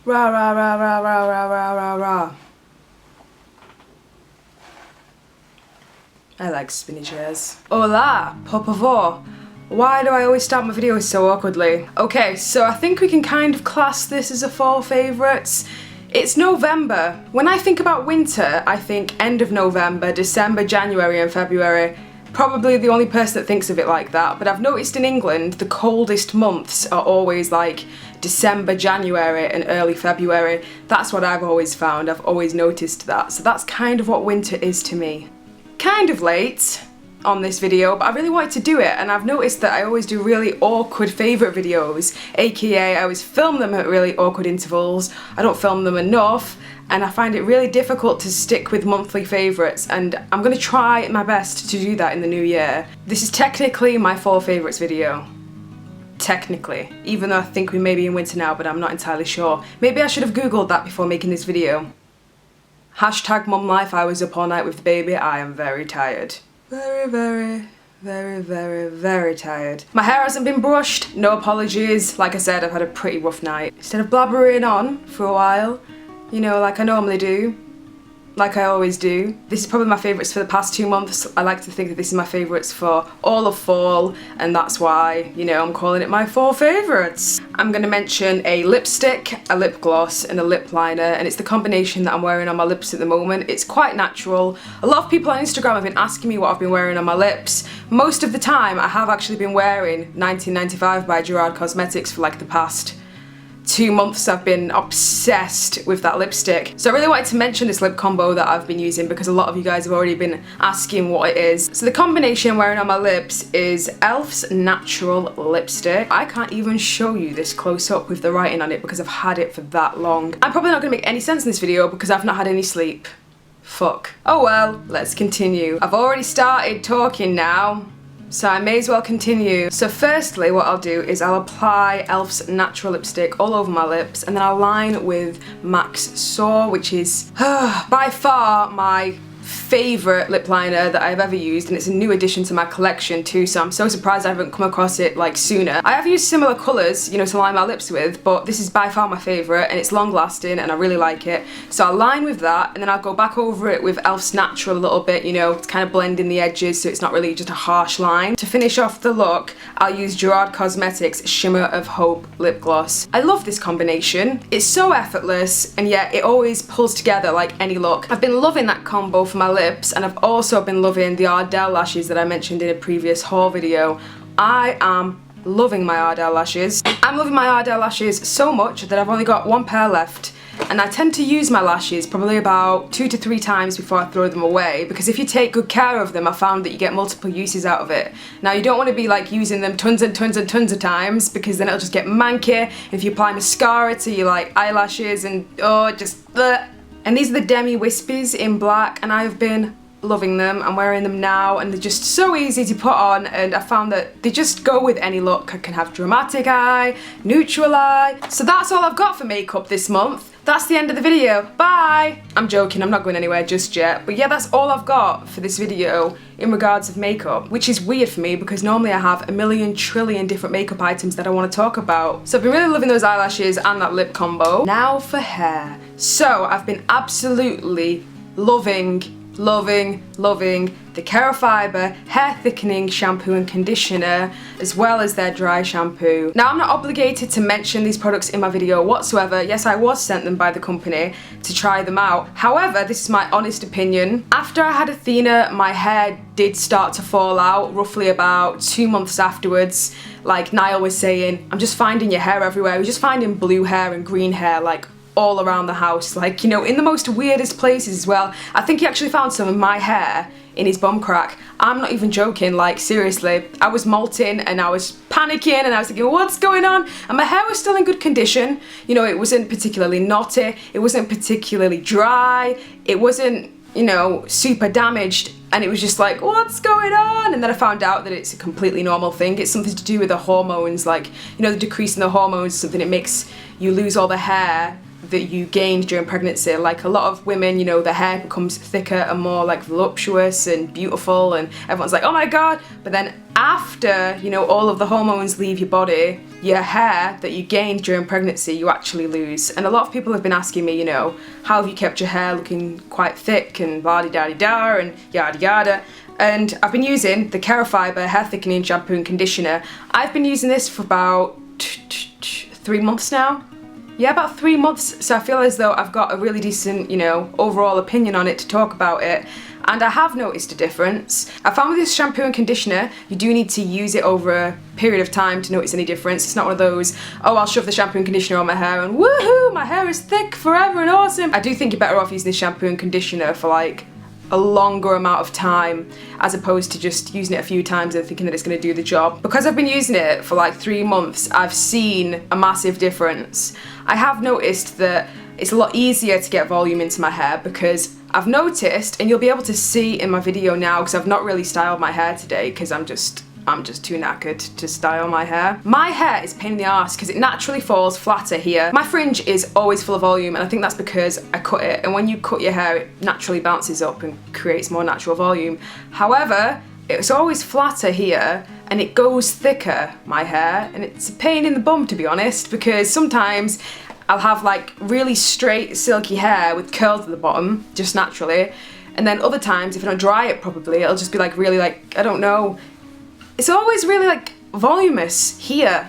Rah, rah, rah, rah, rah, rah, rah, rah, rah. I like spinny chairs. Hola, por favor. Why do I always start my videos so awkwardly? Okay, so I think we can kind of class this as a fall favourites. It's November. When I think about winter, I think end of November, December, January and February. Probably the only person that thinks of it like that, but I've noticed in England the coldest months are always like December, January and early February. That's what I've always found. I've always noticed that. So that's kind of what winter is to me. Kind of late on this video, but I really wanted to do it, and I've noticed that I always do really awkward favourite videos, aka I always film them at really awkward intervals. I don't film them enough, and I find it really difficult to stick with monthly favourites, and I'm going to try my best to do that in the new year. This is technically my fall favourites video. Technically. Even though I think we may be in winter now, but I'm not entirely sure. Maybe I should have googled that before making this video. Hashtag mum life, I was up all night with the baby, I am very tired. Very, very, very, very, very tired. My hair hasn't been brushed, no apologies. Like I said, I've had a pretty rough night. Instead of blabbering on for a while, you know, like I normally do, like I always do. This is probably my favourites for the past 2 months. I like to think that this is my favourites for all of fall, and that's why, you know, I'm calling it my fall favourites. I'm going to mention a lipstick, a lip gloss and a lip liner, and it's the combination that I'm wearing on my lips at the moment. It's quite natural. A lot of people on Instagram have been asking me what I've been wearing on my lips. Most of the time I have actually been wearing 1995 by Gerard Cosmetics for like the past 2 months. I've been obsessed with that lipstick. So I really wanted to mention this lip combo that I've been using because a lot of you guys have already been asking what it is. So the combination I'm wearing on my lips is e.l.f.'s Natural Lipstick. I can't even show you this close up with the writing on it because I've had it for that long. I'm probably not going to make any sense in this video because I've not had any sleep. Fuck. Oh well, let's continue. I've already started talking now, so I may as well continue. So firstly, what I'll do is I'll apply e.l.f.'s Natural Lipstick all over my lips, and then I'll line with MAC's Soar, which is by far my favourite lip liner that I've ever used, and it's a new addition to my collection too, so I'm so surprised I haven't come across it like sooner. I have used similar colours, you know, to line my lips with, but this is by far my favourite, and it's long lasting and I really like it. So I'll line with that, and then I'll go back over it with e.l.f.'s Natural a little bit, you know, to kind of blend in the edges so it's not really just a harsh line. To finish off the look, I'll use Gerard Cosmetics Shimmer of Hope Lip Gloss. I love this combination. It's so effortless, and yet it always pulls together like any look. I've been loving that combo for my lips, and I've also been loving the Ardell lashes that I mentioned in a previous haul video. I am loving my Ardell lashes. I'm loving my Ardell lashes so much that I've only got one pair left, and I tend to use my lashes probably about 2 to 3 times before I throw them away, because if you take good care of them, I found that you get multiple uses out of it. Now you don't want to be like using them tons and tons and tons of times, because then it'll just get manky. If you apply mascara to your like eyelashes and just bleh. And these are the Demi-Wispies in black, and I've been loving them. I'm wearing them now, and they're just so easy to put on, and I found that they just go with any look. I can have dramatic eye, neutral eye. So that's all I've got for makeup this month. That's the end of the video. Bye! I'm joking, I'm not going anywhere just yet. But yeah, that's all I've got for this video in regards of makeup, which is weird for me because normally I have a million trillion different makeup items that I want to talk about. So I've been really loving those eyelashes and that lip combo. Now for hair. So I've been absolutely loving the KeraFiber Hair Thickening Shampoo and Conditioner, as well as their dry shampoo. Now I'm not obligated to mention these products in my video whatsoever. Yes, I was sent them by the company to try them out. However, this is my honest opinion. After I had Athena, my hair did start to fall out roughly about 2 months afterwards. Like Niall was saying, I'm just finding your hair everywhere. We're just finding blue hair and green hair like all around the house, like, you know, in the most weirdest places as well. I think he actually found some of my hair in his bum crack. I'm not even joking, like seriously. I was molting and I was panicking and I was thinking, what's going on? And my hair was still in good condition. You know, it wasn't particularly knotty, it wasn't particularly dry, it wasn't, you know, super damaged, and it was just like, what's going on? And then I found out that it's a completely normal thing. It's something to do with the hormones, like, you know, the decrease in the hormones, something that makes you lose all the hair that you gained during pregnancy. Like a lot of women, you know, their hair becomes thicker and more like voluptuous and beautiful and everyone's like, oh my god. But then after, you know, all of the hormones leave your body, your hair that you gained during pregnancy, you actually lose. And a lot of people have been asking me, you know, how have you kept your hair looking quite thick and blah-de-da-de-da and yada yada. And I've been using the KeraFiber Hair Thickening Shampoo and Conditioner. I've been using this for about 3 months now. Yeah, about 3 months, so I feel as though I've got a really decent, you know, overall opinion on it to talk about it. And I have noticed a difference. I found with this shampoo and conditioner, you do need to use it over a period of time to notice any difference. It's not one of those, oh, I'll shove the shampoo and conditioner on my hair and woohoo, my hair is thick forever and awesome. I do think you're better off using this shampoo and conditioner for like a longer amount of time as opposed to just using it a few times and thinking that it's going to do the job. Because I've been using it for like 3 months, I've seen a massive difference. I have noticed that it's a lot easier to get volume into my hair because I've noticed, and you'll be able to see in my video now because I've not really styled my hair today because I'm just too knackered to style my hair. My hair is a pain in the arse because it naturally falls flatter here. My fringe is always full of volume and I think that's because I cut it, and when you cut your hair it naturally bounces up and creates more natural volume. However, it's always flatter here and it goes thicker, my hair, and it's a pain in the bum to be honest, because sometimes I'll have like really straight silky hair with curls at the bottom just naturally, and then other times if I don't dry it properly it'll just be like really like, I don't know, it's always really like voluminous here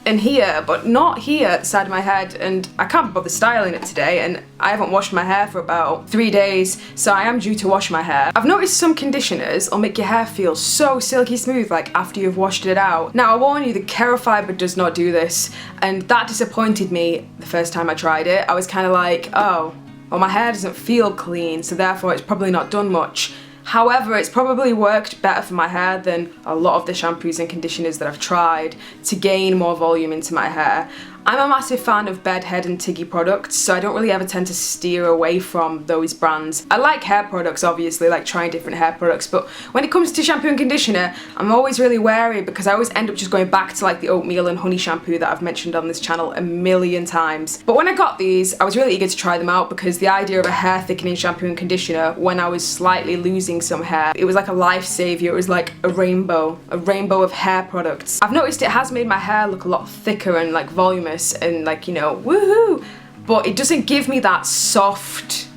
and here, but not here at the side of my head, and I can't bother styling it today, and I haven't washed my hair for about 3 days, so I am due to wash my hair. I've noticed some conditioners will make your hair feel so silky smooth like after you've washed it out. Now I warn you, the KeraFiber does not do this, and that disappointed me the first time I tried it. I was kind of like, oh, well my hair doesn't feel clean, so therefore it's probably not done much. However, it's probably worked better for my hair than a lot of the shampoos and conditioners that I've tried to gain more volume into my hair. I'm a massive fan of Bedhead and Tiggy products, so I don't really ever tend to steer away from those brands. I like hair products, obviously, like trying different hair products, but when it comes to shampoo and conditioner, I'm always really wary because I always end up just going back to like the oatmeal and honey shampoo that I've mentioned on this channel a million times. But when I got these, I was really eager to try them out because the idea of a hair thickening shampoo and conditioner when I was slightly losing some hair, it was like a lifesaver. It was like a rainbow of hair products. I've noticed it has made my hair look a lot thicker and like voluminous and like, you know, woohoo, but it doesn't give me that soft,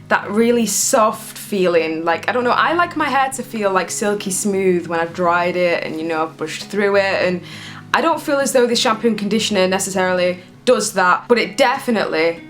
that really soft feeling. Like, I don't know, I like my hair to feel like silky smooth when I've dried it and, you know, I've brushed through it, and I don't feel as though this shampoo and conditioner necessarily does that, but it definitely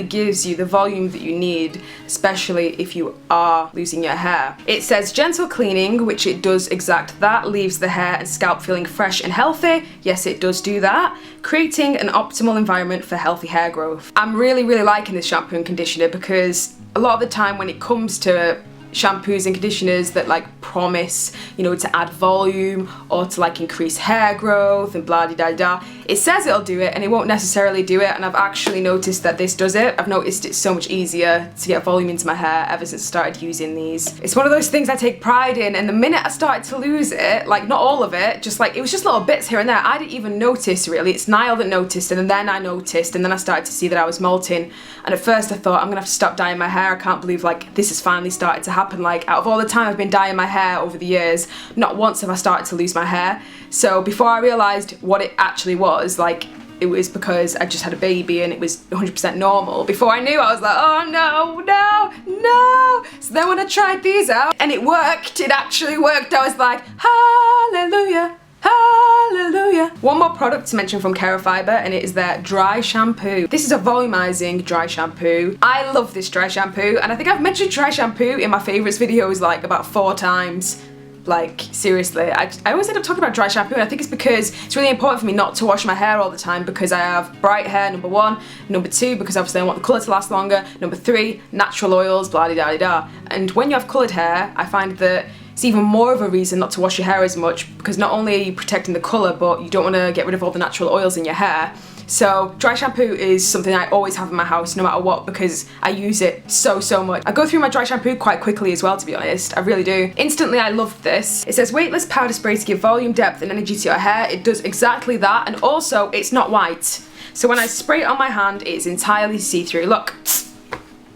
gives you the volume that you need, especially if you are losing your hair. It says gentle cleaning, which it does exact that, leaves the hair and scalp feeling fresh and healthy. Yes, it does do that, creating an optimal environment for healthy hair growth. I'm really liking this shampoo and conditioner because a lot of the time when it comes to shampoos and conditioners that like promise, you know, to add volume or to like increase hair growth and blah de da da, it says it'll do it and it won't necessarily do it, and I've actually noticed that this does it. I've noticed it's so much easier to get volume into my hair ever since I started using these. It's one of those things I take pride in, and the minute I started to lose it, like not all of it, just like it was just little bits here and there, I didn't even notice really. It's Niall that noticed, and then I noticed, and then I started to see that I was molting, and at first I thought I'm gonna have to stop dyeing my hair. I can't believe like this has finally started to happen. Like out of all the time I've been dyeing my hair over the years, not once have I started to lose my hair. So before I realised what it actually was, like it was because I just had a baby and it was 100% normal. Before I knew, I was like, oh no. So then when I tried these out and it worked, it actually worked, I was like, hallelujah. Hallelujah. One more product to mention from KeraFiber, and it is their dry shampoo. This is a volumizing dry shampoo. I love this dry shampoo, and I think I've mentioned dry shampoo in my favorites videos like about 4 times. Like seriously, I always end up talking about dry shampoo, and I think it's because it's really important for me not to wash my hair all the time because I have bright hair, number 1, number 2 because obviously I want the colour to last longer, number 3 natural oils, blah de da da. And when you have coloured hair, I find that it's even more of a reason not to wash your hair as much because not only are you protecting the colour, but you don't want to get rid of all the natural oils in your hair. So dry shampoo is something I always have in my house no matter what because I use it so much. I go through my dry shampoo quite quickly as well, to be honest. I really do. Instantly, I love this. It says weightless powder spray to give volume, depth and energy to your hair. It does exactly that, and also it's not white. So when I spray it on my hand, it's entirely see-through. Look,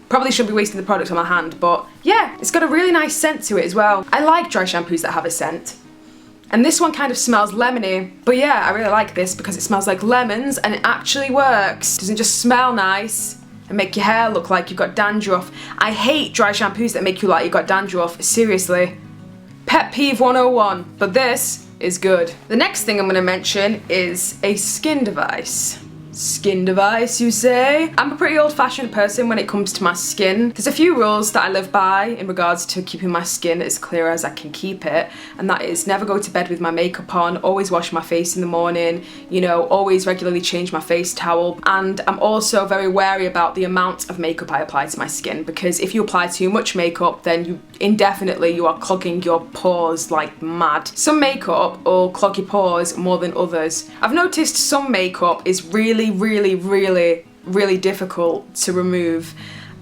probably shouldn't be wasting the product on my hand, but yeah, it's got a really nice scent to it as well. I like dry shampoos that have a scent. And this one kind of smells lemony, but yeah, I really like this because it smells like lemons and it actually works. It doesn't just smell nice and make your hair look like you've got dandruff. I hate dry shampoos that make you like you've got dandruff, seriously. Pet peeve 101, but this is good. The next thing I'm gonna mention is a skin device. Skin device, you say? I'm a pretty old-fashioned person when it comes to my skin. There's a few rules that I live by in regards to keeping my skin as clear as I can keep it, and that is never go to bed with my makeup on, always wash my face in the morning, you know, always regularly change my face towel, and I'm also very wary about the amount of makeup I apply to my skin, because if you apply too much makeup, then you are clogging your pores like mad. Some makeup will clog your pores more than others. I've noticed some makeup is really difficult to remove,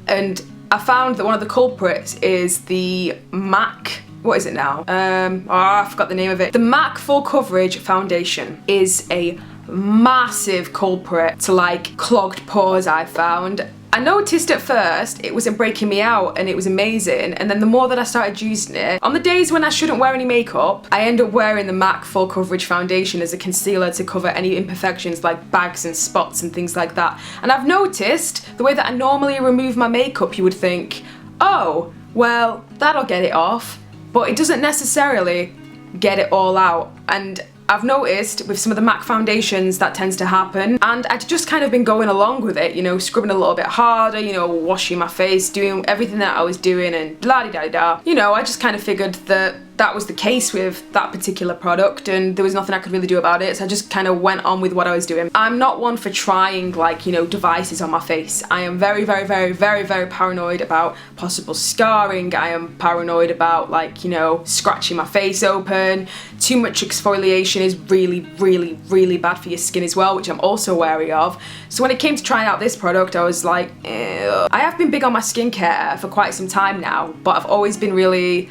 and I found that one of the culprits is the MAC, what is it now? I forgot the name of it. The MAC Full Coverage Foundation is a massive culprit to like clogged pores, I found. I noticed at first it wasn't breaking me out and it was amazing, and then the more that I started using it, on the days when I shouldn't wear any makeup, I end up wearing the MAC Full Coverage Foundation as a concealer to cover any imperfections like bags and spots and things like that. And I've noticed the way that I normally remove my makeup, you would think, oh, well, that'll get it off, but it doesn't necessarily get it all out. And I've noticed with some of the MAC foundations that tends to happen, and I'd just kind of been going along with it, you know, scrubbing a little bit harder, you know, washing my face, doing everything that I was doing and la-di-da-da. You know, I just kind of figured that that was the case with that particular product and there was nothing I could really do about it, so I just kind of went on with what I was doing. I'm not one for trying, like, you know, devices on my face. I am very paranoid about possible scarring. I am paranoid about, like, you know, scratching my face open. Too much exfoliation is really bad for your skin as well, which I'm also wary of. So when it came to trying out this product, I was like, ew. I have been big on my skincare for quite some time now, but I've always been really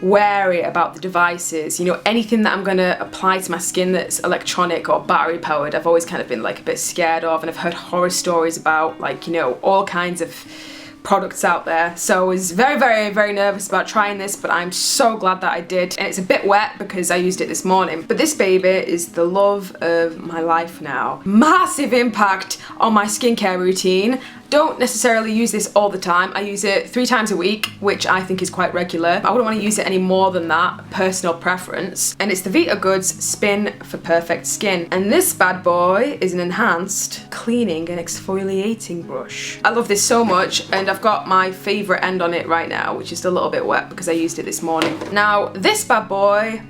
wary about the devices. You know, anything that I'm gonna apply to my skin that's electronic or battery powered, I've always kind of been like a bit scared of, and I've heard horror stories about, like, you know, all kinds of products out there. So I was very nervous about trying this, but I'm so glad that I did. And it's a bit wet because I used it this morning. But this baby is the love of my life now. Massive impact on my skincare routine. Don't necessarily use this all the time. I use it 3 times a week, which I think is quite regular. I wouldn't want to use it any more than that, personal preference. And it's the Vitagoods Spin for Perfect Skin. And this bad boy is an enhanced cleaning and exfoliating brush. I love this so much, and I've got my favorite end on it right now, which is a little bit wet because I used it this morning. Now, this bad boy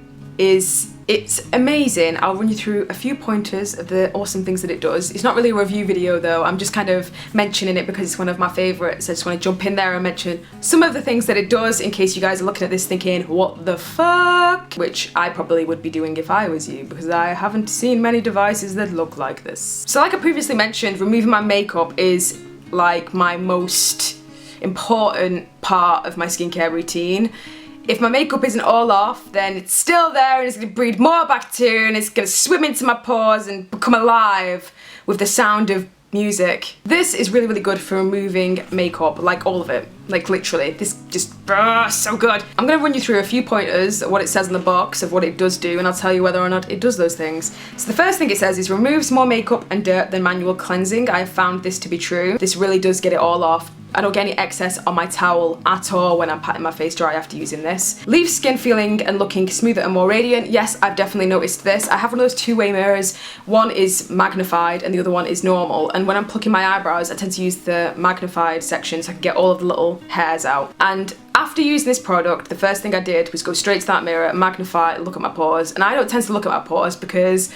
it's amazing. I'll run you through a few pointers of the awesome things that it does. It's not really a review video though, I'm just kind of mentioning it because it's one of my favorites. I just want to jump in there and mention some of the things that it does in case you guys are looking at this thinking, what the fuck? Which I probably would be doing if I was you, because I haven't seen many devices that look like this. So like I previously mentioned, removing my makeup is like my most important part of my skincare routine. If my makeup isn't all off, then it's still there and it's gonna breed more bacteria and it's gonna swim into my pores and become alive with the sound of music. This is really good for removing makeup, like all of it, like literally. This just, so good. I'm gonna run you through a few pointers of what it says in the box of what it does do, and I'll tell you whether or not it does those things. So the first thing it says is removes more makeup and dirt than manual cleansing. I have found this to be true. This really does get it all off. I don't get any excess on my towel at all when I'm patting my face dry after using this. Leaves skin feeling and looking smoother and more radiant. Yes, I've definitely noticed this. I have one of those two-way mirrors. One is magnified and the other one is normal. And when I'm plucking my eyebrows, I tend to use the magnified section so I can get all of the little hairs out. And after using this product, the first thing I did was go straight to that mirror, magnify, look at my pores. And I don't tend to look at my pores because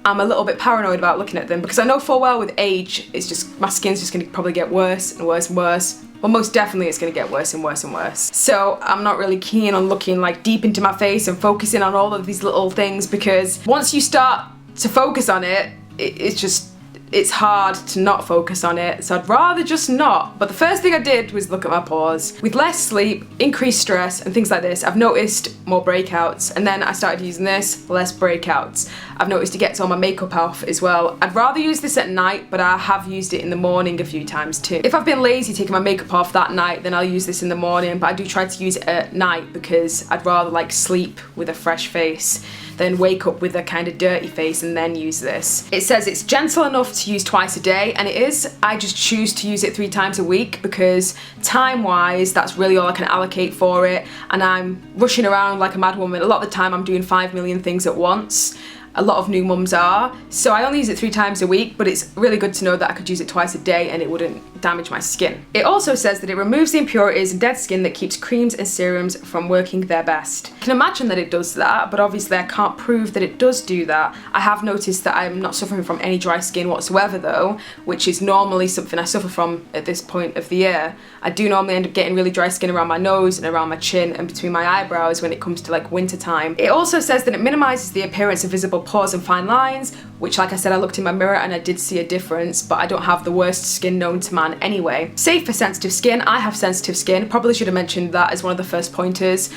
I'm a little bit paranoid about looking at them, because I know full well with age, it's just, my skin's just gonna probably get worse and worse and worse. Well, most definitely it's gonna get worse and worse and worse. So I'm not really keen on looking like deep into my face and focusing on all of these little things, because once you start to focus on it, it's just it's hard to not focus on it, so I'd rather just not. But the first thing I did was look at my pores. With less sleep, increased stress, and things like this, I've noticed more breakouts. And then I started using this, less breakouts. I've noticed it gets all my makeup off as well. I'd rather use this at night, but I have used it in the morning a few times too. If I've been lazy taking my makeup off that night, then I'll use this in the morning, but I do try to use it at night because I'd rather like sleep with a fresh face than wake up with a kind of dirty face and then use this. It says it's gentle enough to use twice a day, and it is. I just choose to use it 3 times a week because time-wise, that's really all I can allocate for it, and I'm rushing around like a mad woman. A lot of the time I'm doing 5 million things at once. A lot of new mums are, so I only use it 3 times a week, but it's really good to know that I could use it twice a day and it wouldn't damage my skin. It also says that it removes the impurities and dead skin that keeps creams and serums from working their best. I can imagine that it does that, but obviously I can't prove that it does do that. I have noticed that I'm not suffering from any dry skin whatsoever though, which is normally something I suffer from at this point of the year. I do normally end up getting really dry skin around my nose and around my chin and between my eyebrows when it comes to like winter time. It also says that it minimises the appearance of visible pores and fine lines, which like I said, I looked in my mirror and I did see a difference, but I don't have the worst skin known to man anyway. Safe for sensitive skin. I have sensitive skin. Probably should have mentioned that as one of the first pointers.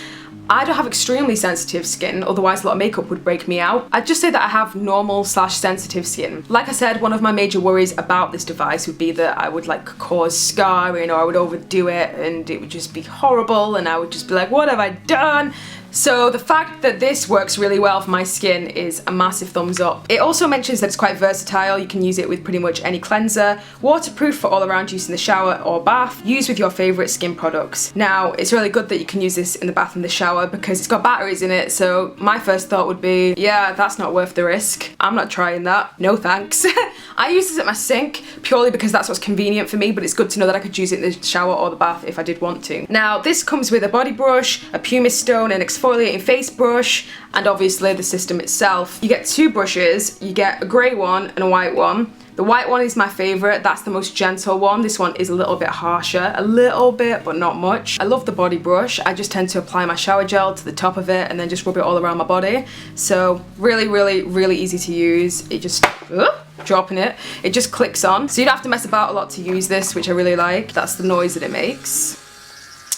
I don't have extremely sensitive skin, otherwise a lot of makeup would break me out. I'd just say that I have normal/sensitive skin. Like I said, one of my major worries about this device would be that I would like cause scarring, or I would overdo it and it would just be horrible and I would just be like, what have I done? So the fact that this works really well for my skin is a massive thumbs up. It also mentions that it's quite versatile. You can use it with pretty much any cleanser, waterproof for all around use in the shower or bath, use with your favourite skin products. Now, it's really good that you can use this in the bath and the shower because it's got batteries in it, so my first thought would be, yeah, that's not worth the risk. I'm not trying that. No thanks. I use this at my sink purely because that's what's convenient for me, but it's good to know that I could use it in the shower or the bath if I did want to. Now, this comes with a body brush, a pumice stone, an exfoliating face brush, and obviously the system itself. You get 2 brushes. You get a grey one and a white one. The white one is my favourite. That's the most gentle one. This one is a little bit harsher, a little bit, but not much. I love the body brush. I just tend to apply my shower gel to the top of it and then just rub it all around my body. So really, really, really easy to use. It just, dropping it. It just clicks on. So you don't have to mess about a lot to use this, which I really like. That's the noise that it makes.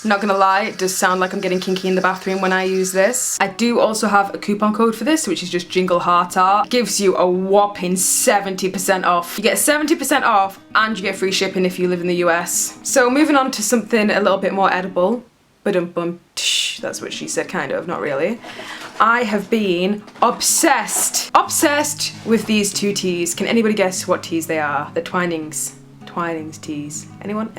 Not gonna lie, it does sound like I'm getting kinky in the bathroom when I use this. I do also have a coupon code for this, which is just Jingleheartart. It gives you a whopping 70% off. You get 70% off and you get free shipping if you live in the US. So moving on to something a little bit more edible. Ba-dum-bum, tsh, that's what she said, kind of, not really. I have been obsessed with these 2 teas. Can anybody guess what teas they are? The Twinings teas. Anyone?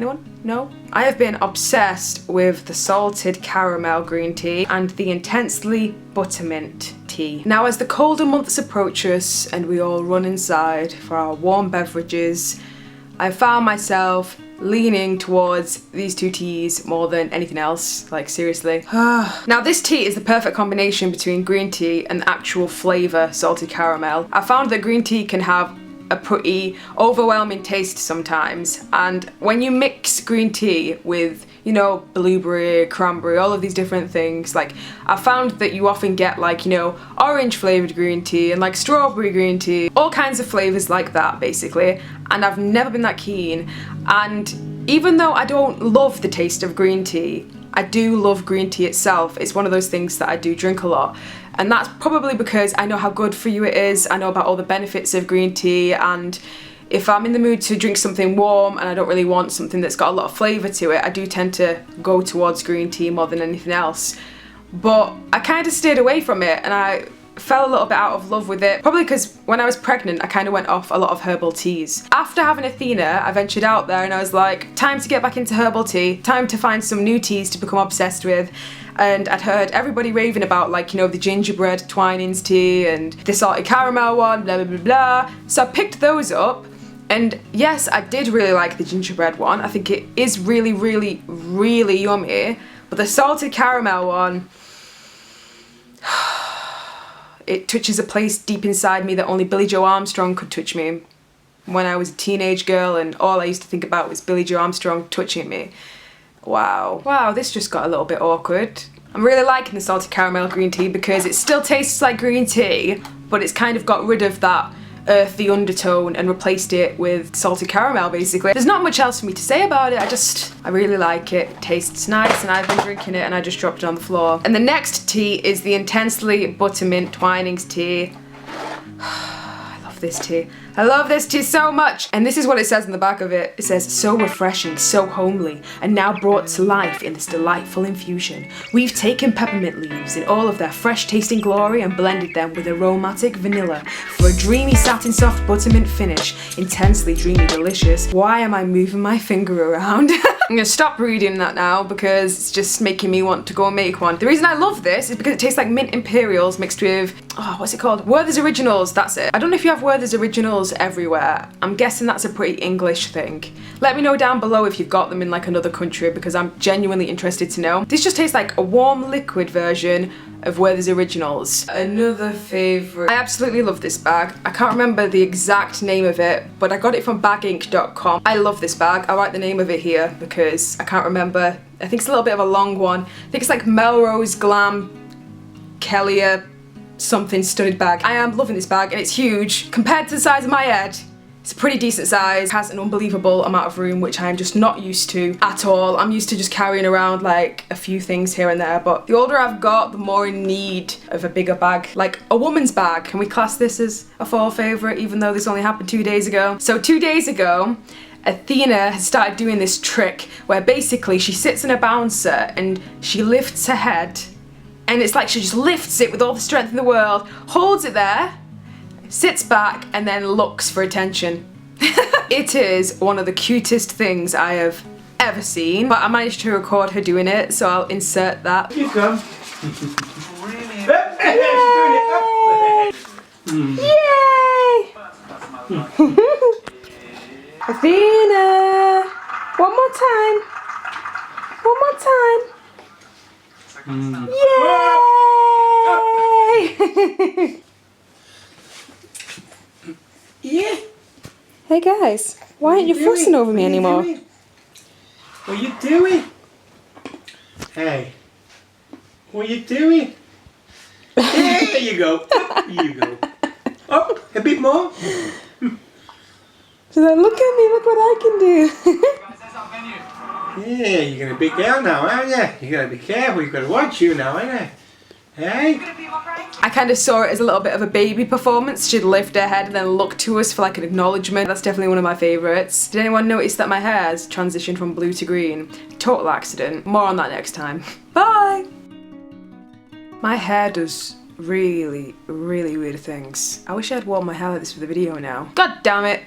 No? I have been obsessed with the salted caramel green tea and the intensely buttermint tea. Now, as the colder months approach us and we all run inside for our warm beverages, I found myself leaning towards these 2 teas more than anything else, like seriously. Now this tea is the perfect combination between green tea and actual flavour salted caramel. I found that green tea can have a pretty overwhelming taste sometimes, and when you mix green tea with, you know, blueberry, cranberry, all of these different things, like I found that you often get like, you know, orange flavoured green tea and like strawberry green tea, all kinds of flavours like that basically, and I've never been that keen. And even though I don't love the taste of green tea, I do love green tea itself. It's one of those things that I do drink a lot. And that's probably because I know how good for you it is. I know about all the benefits of green tea, and if I'm in the mood to drink something warm and I don't really want something that's got a lot of flavour to it, I do tend to go towards green tea more than anything else. But I kind of stayed away from it and I fell a little bit out of love with it, probably because when I was pregnant I kind of went off a lot of herbal teas. After having Athena, I ventured out there and I was like, time to get back into herbal tea, time to find some new teas to become obsessed with. And I'd heard everybody raving about, like, you know, the gingerbread Twinings tea and the salted caramel one, blah blah blah blah. So I picked those up, and yes, I did really like the gingerbread one. I think it is really, really, really yummy. But the salted caramel one, it touches a place deep inside me that only Billie Joe Armstrong could touch me. When I was a teenage girl and all I used to think about was Billie Joe Armstrong touching me. Wow, this just got a little bit awkward. I'm really liking the salted caramel green tea because it still tastes like green tea, but it's kind of got rid of that earthy undertone and replaced it with salted caramel basically. There's not much else for me to say about it, I really like it. It tastes nice and I've been drinking it and I just dropped it on the floor. And the next tea is the Intensely Buttermint Twinings tea. I love this tea. I love this tea so much! And this is what it says on the back of it. It says, so refreshing, so homely, and now brought to life in this delightful infusion. We've taken peppermint leaves in all of their fresh tasting glory and blended them with aromatic vanilla for a dreamy satin soft buttermint finish. Intensely dreamy delicious. Why am I moving my finger around? I'm gonna stop reading that now because it's just making me want to go and make one. The reason I love this is because it tastes like mint imperials mixed with, oh, what's it called? Werther's Originals, that's it. I don't know if you have Werther's Originals everywhere. I'm guessing that's a pretty English thing. Let me know down below if you've got them in like another country because I'm genuinely interested to know. This just tastes like a warm liquid version of Werther's Originals. Another favourite. I absolutely love this bag. I can't remember the exact name of it, but I got it from baginc.com. I love this bag. I'll write the name of it here because I can't remember. I think it's a little bit of a long one. I think it's like Melrose, Glam, Kellia, something studded bag. I am loving this bag and it's huge. Compared to the size of my head, it's a pretty decent size. It has an unbelievable amount of room, which I am just not used to at all. I'm used to just carrying around like a few things here and there, but the older I've got, the more in need of a bigger bag, like a woman's bag. Can we class this as a fall favourite, even though this only happened 2 days ago? So 2 days ago, Athena has started doing this trick where basically she sits in a bouncer and she lifts her head, and it's like she just lifts it with all the strength in the world, holds it there, sits back and then looks for attention. It is one of the cutest things I have ever seen, but I managed to record her doing it, so I'll insert that. You come. Yay! Athena! One more time. One more time. Yay! Yeah. Hey guys, why aren't you fussing over me anymore? What are you doing? Hey, what are you doing? There you go. You go. Oh, a bit more. She's like, look at me, look what I can do. Yeah, you're gonna be big girl now, aren't you? You gotta be careful. You gotta watch you now, ain't you? Hey. I kind of saw it as a little bit of a baby performance. She'd lift her head and then look to us for like an acknowledgement. That's definitely one of my favourites. Did anyone notice that my hair has transitioned from blue to green? Total accident. More on that next time. Bye! My hair does really, really weird things. I wish I had worn my hair like this for the video now. God damn it!